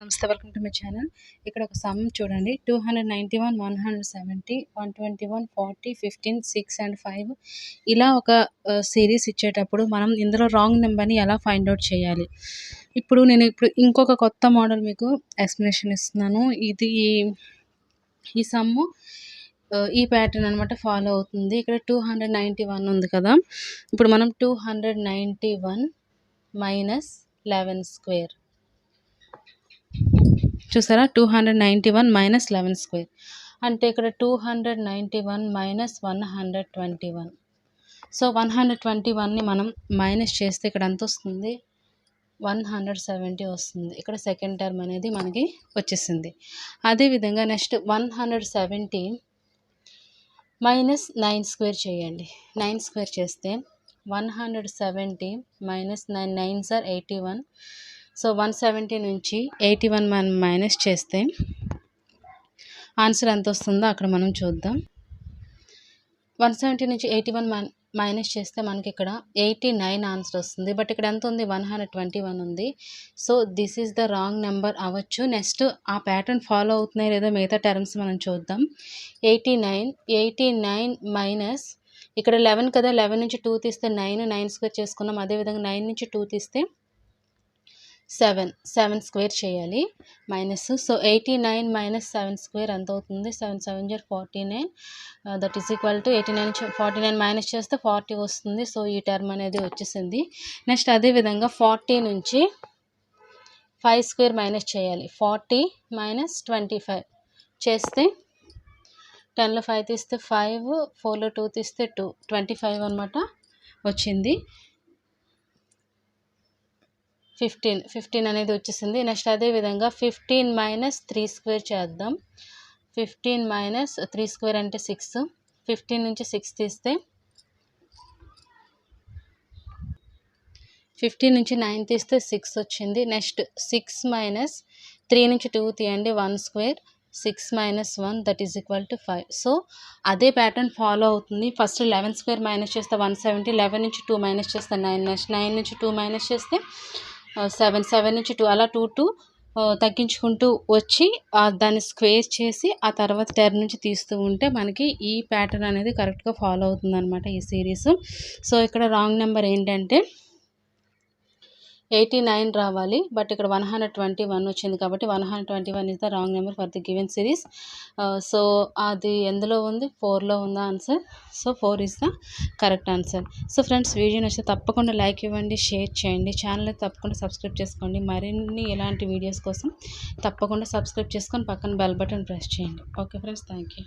నమస్తే, welcome to my channel. ఇక్కడ ఒక సమ్ చూడండి. 291, 170, 121, 40, 15, 6 అండ్ 5 ఇలా ఒక సిరీస్ ఇచ్చేటప్పుడు మనం ఇందులో రాంగ్ నెంబర్ని ఎలా ఫైండ్ అవుట్ చేయాలి. ఇప్పుడు నేను ఇంకొక కొత్త మోడల్ మీకు ఎక్స్ప్లెనేషన్ ఇస్తున్నాను. ఇది ఈ సమ్ము ఈ ప్యాటర్న్ అనమాట ఫాలో అవుతుంది. ఇక్కడ 291 ఉంది కదా. ఇప్పుడు మనం 291 మైనస్ 11 స్క్వేర్ చూసారా. 291 మైనస్ 11 స్క్వేర్ అంటే ఇక్కడ 291 మైనస్ 121. సో 121ని మనం మైనస్ చేస్తే ఇక్కడ ఎంత వస్తుంది, 170 వస్తుంది. ఇక్కడ సెకండ్ టర్మ్ అనేది మనకి వచ్చేసింది. అదేవిధంగా నెక్స్ట్ 170 మైనస్ 9 స్క్వేర్ చేయండి. 9 స్క్వేర్ చేస్తే 170 మైనస్ 9, 9s are 81. సో 170 నుంచి 81 మనం మైనస్ చేస్తే ఆన్సర్ ఎంత వస్తుందో అక్కడ మనం చూద్దాం. 170 నుంచి 81 మైనస్ చేస్తే మనకి ఇక్కడ 89 ఆన్సర్ వస్తుంది. బట్ ఇక్కడ ఎంత ఉంది, 121 ఉంది. So this is the wrong number అవ్వచ్చు. నెక్స్ట్ ఆ ప్యాటర్న్ ఫాలో అవుతున్నాయి లేదా మిగతా టర్మ్స్ మనం చూద్దాం. 89 మైనస్ ఇక్కడ 11 కదా, 11 నుంచి 2 తీస్తే 9 స్క్వేర్ చేసుకున్నాం. అదేవిధంగా 9 నుంచి 2 తీస్తే 7 స్క్వేర్ చేయాలి మైనస్. సో 89 మైనస్ 7 స్క్వేర్ ఎంత అవుతుంది, 7 7 49. దట్ ఈస్ ఈక్వల్ టు 89 నుంచి 49 మైనస్ చేస్తే 40 వస్తుంది. సో ఈ టర్మ్ అనేది వచ్చేసింది. నెక్స్ట్ అదేవిధంగా 40 నుంచి 5 స్క్వేర్ మైనస్ చేయాలి. 40 మైనస్ 25 చేస్తే 10లో 5 తీస్తే 5, 4లో 2 తీస్తే 2, 25 అనమాట వచ్చింది. 15 అనేది వచ్చేసింది. నెక్స్ట్ అదేవిధంగా 15 మైనస్ 3 స్క్వేర్ చేద్దాం. 15 మైనస్ 3 స్క్వేర్ అంటే 6. 15 నుంచి 6 తీస్తే 15 నుంచి 9 తీస్తే 6 వచ్చింది. నెక్స్ట్ 6 మైనస్ 3 నుంచి 2 తీయండి, 1 square. 6 minus 1 that is equal to 5. So అదే ప్యాటర్న్ ఫాలో అవుతుంది. ఫస్ట్ 11 స్క్వేర్ మైనస్ చేస్తే 170, 11 నుంచి 2 మైనస్ చేస్తే 9, నెక్స్ట్ 9 నుంచి 2 మైనస్ చేస్తే 7 నుంచి 2 అలా 2 తగ్గించుకుంటూ వచ్చి దాన్ని స్క్వేర్ చేసి ఆ తర్వాత టర్మ్ నుంచి తీస్తూ ఉంటే మనకి ఈ ప్యాటర్న్ అనేది కరెక్ట్గా ఫాలో అవుతుంది అనమాట ఈ సిరీస్. సో ఇక్కడ రాంగ్ నెంబర్ ఏంటంటే 89 రావాలి. బట్ ఇక్కడ 121 వచ్చింది కాబట్టి 121 is the wrong number for the given series. So అది ఎందులో ఉంది, 4లో ఉంది answer. So 4 is the correct answer. So friends, video నచ్చితే తప్పకుండా లైక్ ఇవ్వండి, షేర్ చేయండి, ఛానల్ తప్పకుండా సబ్స్క్రైబ్ చేసుకోండి. మరిన్ని ఇలాంటి వీడియోస్ కోసం తప్పకుండా సబ్స్క్రైబ్ చేసుకొని పక్కన బెల్ బటన్ ప్రెస్ చేయండి. Okay friends, thank you.